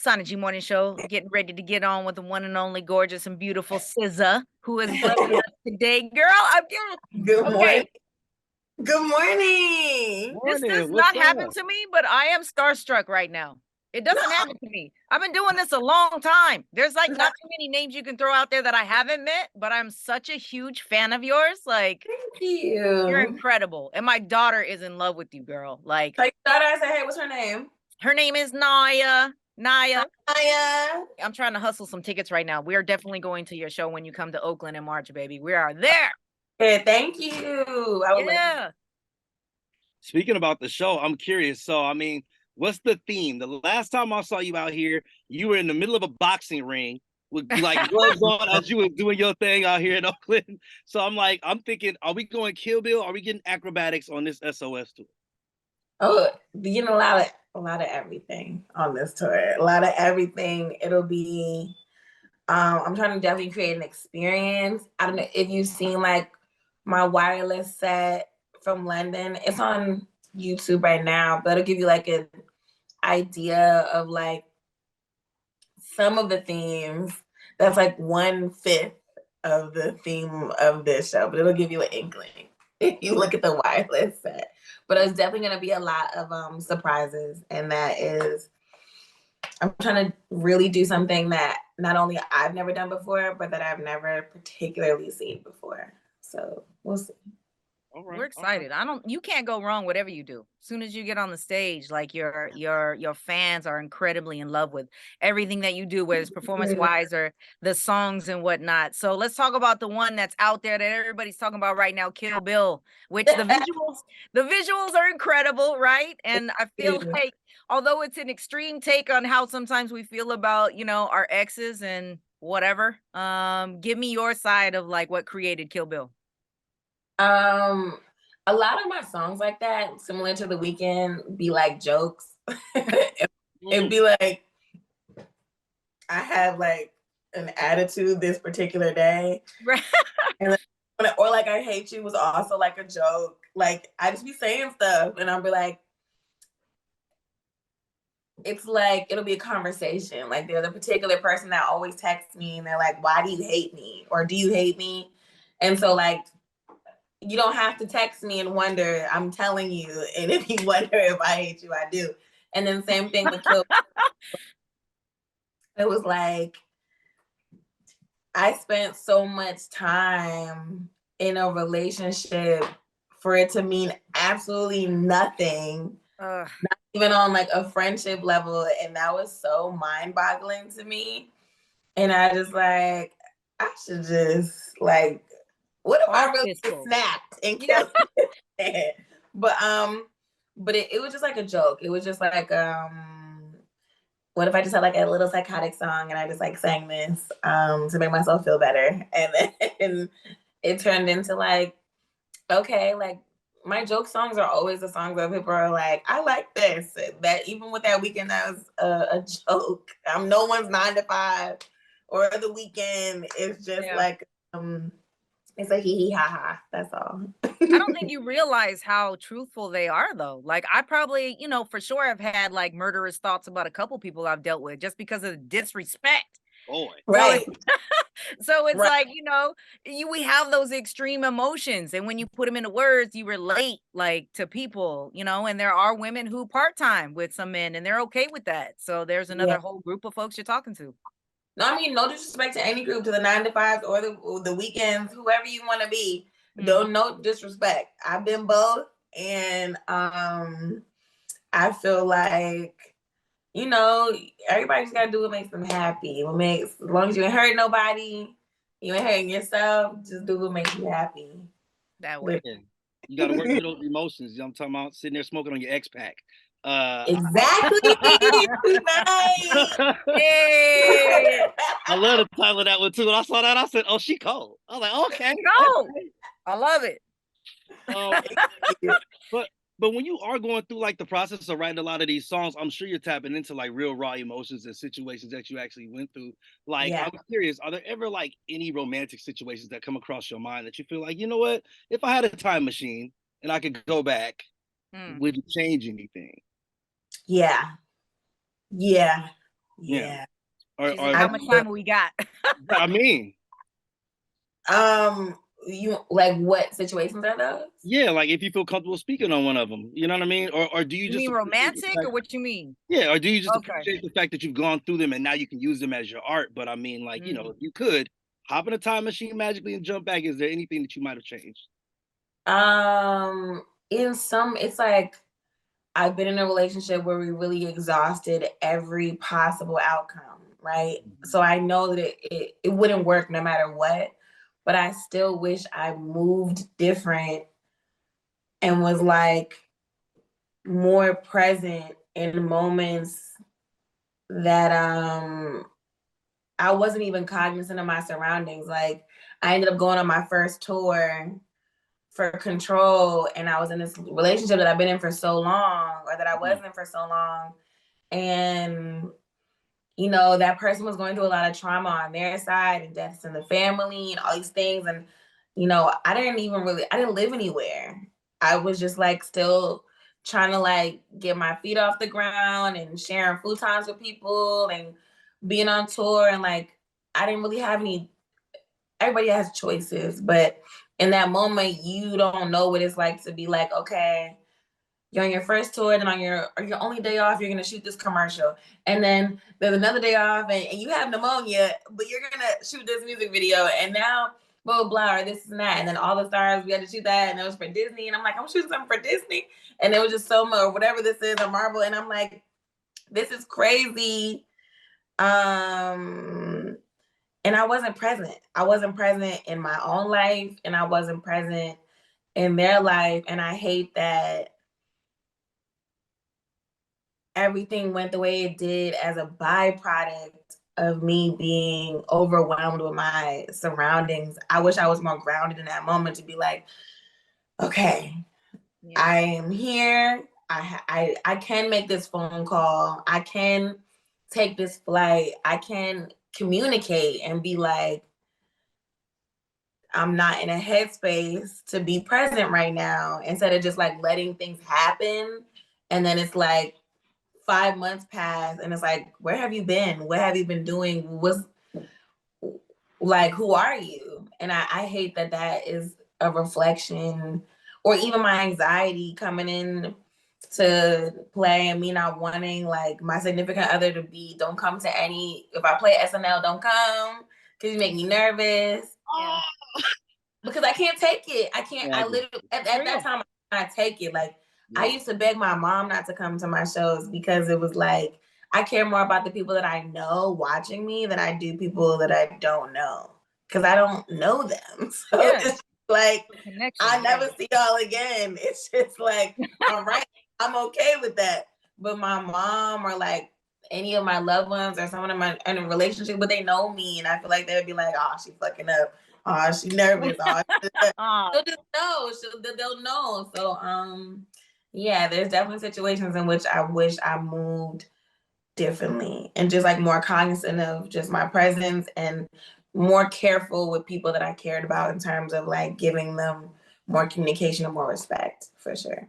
Sana G Morning Show, getting ready to get on with the one and only gorgeous and beautiful SZA, who is blessing us today. Girl, I'm good. Good Okay, morning. Good morning. this does Morning, what's not happen up? to me, but I am starstruck right now. It doesn't happen to me. I've been doing this a long time. There's like not too many names you can throw out there that I haven't met, but I'm such a huge fan of yours. Like, Thank you. you're incredible. And my daughter is in love with you, girl. Like, So you thought I said, hey, what's her name? her name is Naya. Naya. Maya. I'm trying to hustle some tickets right now. We are definitely going to your show when you come to Oakland in March, baby. We are there. Yeah, thank you. Yeah. Speaking about the show, I'm curious. So, I mean, what's the theme? The last time I saw you out here, you were in the middle of a boxing ring with like gloves on as you were doing your thing out here in Oakland. So I'm thinking, are we going Kill Bill? Are we getting acrobatics on this SOS tour? Oh, you know, a lot of everything on this tour. A lot of everything. It'll be I'm trying to definitely create an experience. I don't know if you've seen like my wireless set from London. It's on YouTube right now, but it'll give you like an idea of like some of the themes. That's like 1/5 of the theme of this show, but it'll give you an inkling if you look at the wireless set. But it's definitely going to be a lot of surprises, and that is, I'm trying to really do something that not only I've never done before, but that I've never particularly seen before. So we'll see. All right, We're excited. You can't go wrong whatever you do. As soon as you get on the stage, like your fans are incredibly in love with everything that you do, whether it's performance wise or the songs and whatnot. So let's talk about the one that's out there that everybody's talking about right now, Kill Bill, which the visuals are incredible, right? And I feel like although it's an extreme take on how sometimes we feel about, our exes and whatever, give me your side of like what created Kill Bill. A lot of my songs like that, similar to The Weeknd, be like jokes. It'd be like, I have like an attitude this particular day. Right. And or like I hate you was also like a joke. Like I just be saying stuff and I'll be like, it's like it'll be a conversation. Like there's a particular person that always texts me and they're like, why do you hate me? Or do you hate me? And so like, you don't have to text me and wonder, I'm telling you. And if you wonder if I hate you, I do. And then same thing with Kill. It was like, I spent so much time in a relationship for it to mean absolutely nothing, not even on like a friendship level. And that was so mind-boggling to me. And I just like, I should just like, what if I really snapped and killed it? But it was just like a joke. It was just like, what if I just had like a little psychotic song and I just like sang this to make myself feel better? And then it turned into like, okay, like my joke songs are always the songs that people are like, I like this. That even with that Weeknd, that was a joke. No one's 9 to 5 or The Weeknd. It's just like, it's a hee hee ha ha. That's all. I don't think you realize how truthful they are, though. Like, I probably, for sure have had like murderous thoughts about a couple people I've dealt with just because of the disrespect. Boy. Right. So it's like, we have those extreme emotions. And when you put them into words, you relate like to people, and there are women who part-time with some men and they're okay with that. So there's another whole group of folks you're talking to. No, I mean, no disrespect to any group, to the 9 to 5s or the weekends, whoever you want to be. No disrespect. I've been both, and I feel like, everybody's got to do what makes them happy. As long as you ain't hurt nobody, you ain't hurting yourself, just do what makes you happy. That way. Yeah. You got to work through those emotions. I'm talking about sitting there smoking on your X-Pack. Exactly. Hey. I love the title of that one too. When I saw that, I said, "Oh, she cold." I was like, "Okay, go." I love it. But when you are going through like the process of writing a lot of these songs, I'm sure you're tapping into like real raw emotions and situations that you actually went through. Like, I'm curious, are there ever like any romantic situations that come across your mind that you feel like, you know what, if I had a time machine and I could go back, would you change anything? Yeah. Yeah. She's like, how much time we got? I mean, you like what situations are those? yeah, like if you feel comfortable speaking on one of them, you know what I mean? Or do you just mean romantic or what you mean? Yeah, or do you just appreciate the fact that you've gone through them and now you can use them as your art? But I mean, like, you know, if you could hop in a time machine magically and jump back, is there anything that you might have changed? In some, it's like I've been in a relationship where we really exhausted every possible outcome, right? So I know that it wouldn't work no matter what, but I still wish I moved different and was like more present in moments that I wasn't even cognizant of my surroundings. Like I ended up going on my first tour for Control, and I was in this relationship that I've been in for so long, or that I was in for so long, and you know, that person was going through a lot of trauma on their side and deaths in the family and all these things. And, you know, I didn't live anywhere. I was just like still trying to like get my feet off the ground and sharing food times with people and being on tour. And like, I didn't really have everybody has choices, but in that moment, you don't know what it's like to be like, okay, you're on your first tour, and on your only day off, you're gonna shoot this commercial, and then there's another day off, and you have pneumonia, but you're gonna shoot this music video, and now blah blah blah, or this and that, and then All the Stars, we had to shoot that, and it was for Disney, and I'm like, I'm shooting something for Disney, and it was just so much, or whatever this is, or Marvel, and I'm like, this is crazy, and I wasn't present. I wasn't present in my own life, and I wasn't present in their life, and I hate that everything went the way it did as a byproduct of me being overwhelmed with my surroundings. I wish I was more grounded in that moment to be like, okay, I am here. I can make this phone call. I can take this flight. I can communicate and be like, I'm not in a headspace to be present right now, instead of just like letting things happen. And then it's like 5 months pass and it's like, where have you been? What have you been doing? What's like, who are you? And I hate that that is a reflection, or even my anxiety coming in to play, and me not wanting like my significant other to be, don't come to any, if I play SNL, don't come because you make me nervous. Oh. Because I can't take it. I can't, I literally, at that time, I can't take it. Like, I used to beg my mom not to come to my shows because it was like, I care more about the people that I know watching me than I do people that I don't know, because I don't know them. So it's like, I never see y'all again. It's just like, all right, I'm okay with that. But my mom, or like any of my loved ones, or someone in a relationship, but they know me, and I feel like they would be like, oh, she fucking up. Oh, she nervous. Oh, they'll just know. They'll know. So, yeah, there's definitely situations in which I wish I moved differently and just like more cognizant of just my presence, and more careful with people that I cared about in terms of like giving them more communication and more respect, for sure.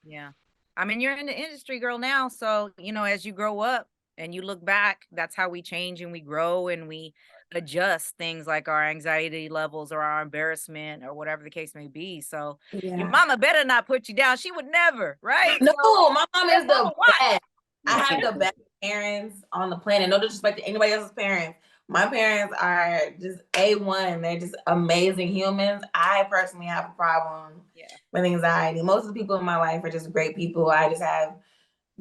Yeah. I mean, you're in the industry, girl, now. So, you know, as you grow up and you look back, that's how we change and we grow and we adjust things like our anxiety levels or our embarrassment or whatever the case may be. So your mama better not put you down. She would never, right? No, so, my mom is the best. I have the best parents on the planet. No disrespect to anybody else's parents. My parents are just A1. They're just amazing humans. I personally have a problem with anxiety. Most of the people in my life are just great people. I just have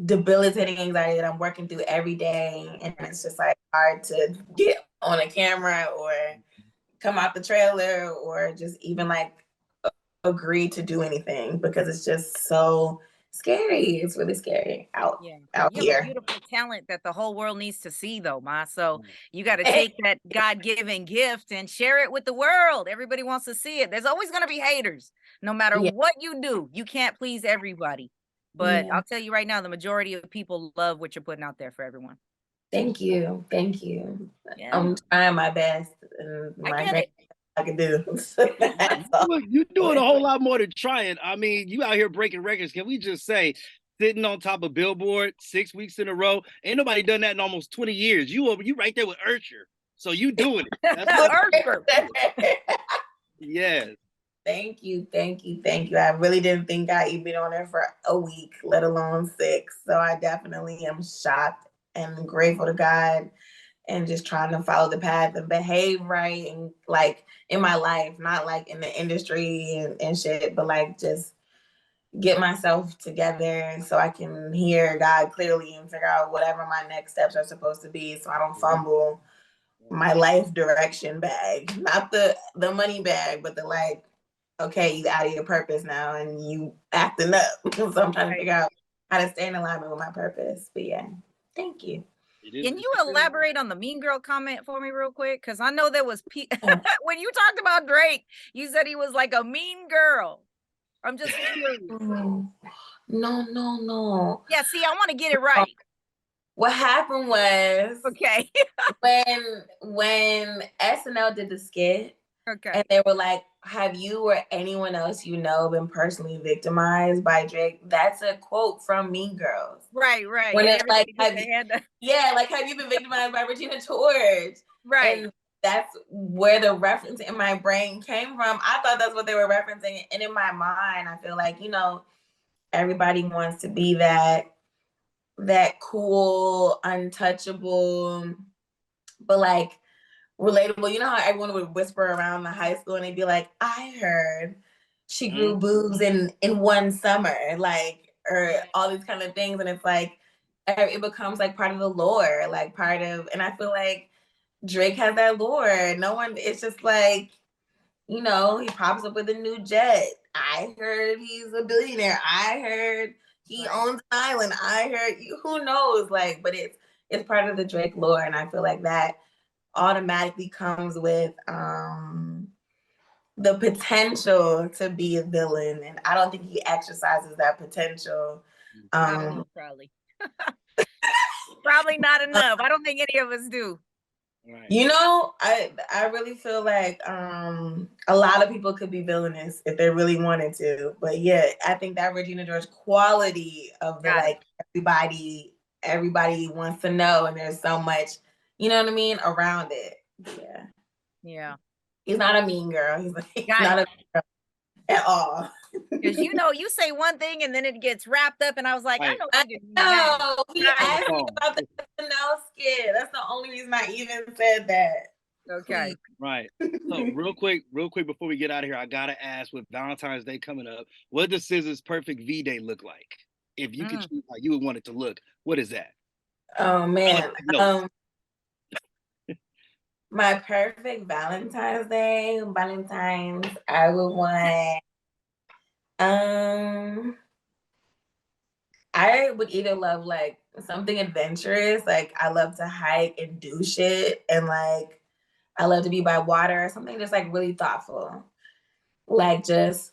debilitating anxiety that I'm working through every day. And it's just like hard to get on a camera or come out the trailer or just even like agree to do anything, because it's just so scary. It's really scary out you here. have a beautiful talent that the whole world needs to see, though, Ma. So you got to take that God-given gift and share it with the world. Everybody wants to see it. There's always going to be haters, no matter what you do. You can't please everybody. But I'll tell you right now, the majority of people love what you're putting out there for everyone. Thank you. Thank you. I'm trying my best. And I can do. You're doing a whole lot more than trying. I mean, you out here breaking records. Can we just say sitting on top of Billboard 6 weeks in a row. Ain't nobody done that in almost 20 years. You right there with Usher. So you doing it. That's Ursher. yes. Thank you, thank you, thank you. I really didn't think I'd even been on there for a week, let alone 6. So I definitely am shocked and grateful to God and just trying to follow the path and behave right and like in my life, not like in the industry and shit, but like just get myself together so I can hear God clearly and figure out whatever my next steps are supposed to be so I don't fumble my life direction bag. Not the money bag, but the like, okay, you out of your purpose now and you acting up. So I'm trying to figure out how to stay in alignment with my purpose. But yeah, thank you. Can you elaborate on the mean girl comment for me real quick? Because I know there was when you talked about Drake, you said he was like a mean girl. I'm just curious. No. Yeah, see, I want to get it right. What happened was okay. when SNL did the skit, okay, and they were like, "Have you or anyone else you know been personally victimized by Drake?" That's a quote from Mean Girls. Right. When it's like, have you been victimized by Regina George? Right. And that's where the reference in my brain came from. I thought that's what they were referencing. And in my mind, I feel like, everybody wants to be that cool, untouchable, but like relatable. You know how everyone would whisper around the high school and they'd be like, I heard she grew boobs in one summer, like, or all these kind of things. And it's like, it becomes like part of the lore, like part of, and I feel like Drake has that lore. It's just like, he pops up with a new jet. I heard he's a billionaire. I heard he owns an island. I heard who knows, like, but it's part of the Drake lore. And I feel like that automatically comes with the potential to be a villain. And I don't think he exercises that potential. Probably. Probably not enough. I don't think any of us do. Right. I really feel like a lot of people could be villainous if they really wanted to. But yeah, I think that Regina George quality of the everybody wants to know, and there's so much, you know what I mean, around it. Yeah. Yeah. He's not a mean girl. He's not a mean girl at all. Because you say one thing and then it gets wrapped up, and I was like, right. I know. He asked me about the SNL skit. That's the only reason I even said that. Okay. Right. So real quick before we get out of here, I gotta ask, with Valentine's Day coming up, what does SZA's perfect V-Day look like? If you could choose how you would want it to look, what is that? Oh man. My perfect Valentine's, I would want I would either love like something adventurous, like I love to hike and do shit, and like I love to be by water, something just like really thoughtful, like just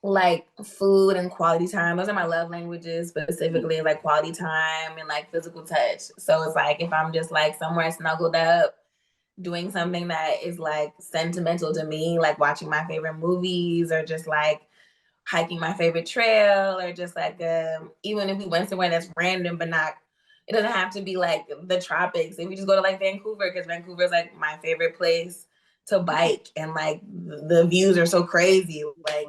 like food and quality time. Those are my love languages, specifically like quality time and like physical touch. So it's like if I'm just like somewhere snuggled up doing something that is like sentimental to me, like watching my favorite movies or just like hiking my favorite trail, or just like even if we went somewhere that's random but not, it doesn't have to be like the tropics. If we just go to like Vancouver, because Vancouver is like my favorite place to bike, and like the views are so crazy, like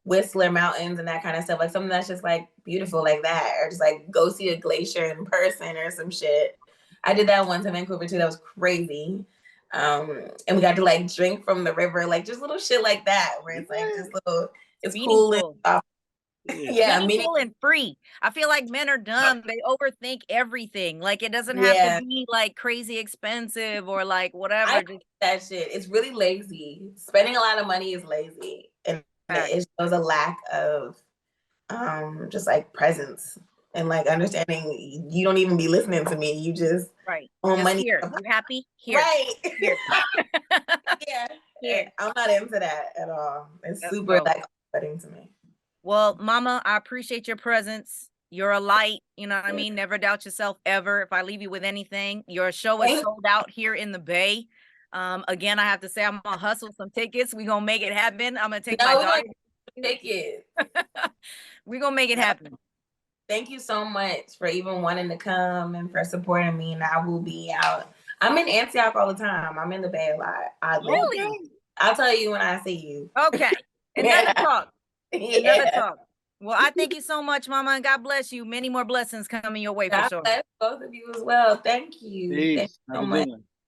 Whistler Mountains and that kind of stuff, like something that's just like beautiful like that, or just like go see a glacier in person or some shit. I did that once in Vancouver too. That was crazy. And we got to like drink from the river, like just little shit like that, where it's like just little, it's cool and meaningful and free. I feel like men are dumb. They overthink everything. Like it doesn't have to be like crazy expensive or like whatever. That shit, it's really lazy. Spending a lot of money is lazy, and it shows a lack of just like presence and like understanding. You don't even be listening to me. You just on money. Here. You happy? Here. Right. Here. Yeah. I'm not into that at all. It's super like upsetting to me. Well, Mama, I appreciate your presence. You're a light, you know what I mean? Never doubt yourself ever. If I leave you with anything, your show is sold out here in the Bay. Again, I have to say I'm gonna hustle some tickets. We're gonna make it happen. I'm gonna take my daughter. tickets. We're gonna make it happen. Thank you so much for even wanting to come and for supporting me. And I will be out. I'm in Antioch all the time. I'm in the Bay a lot. Really? I'll tell you when I see you. Okay. Another talk. Another Yeah. talk. Well, I thank you so much, Mama, and God bless you. Many more blessings coming your way for God sure. bless both of you as well. Thank you. Thank Peace. you Have so a much. good one.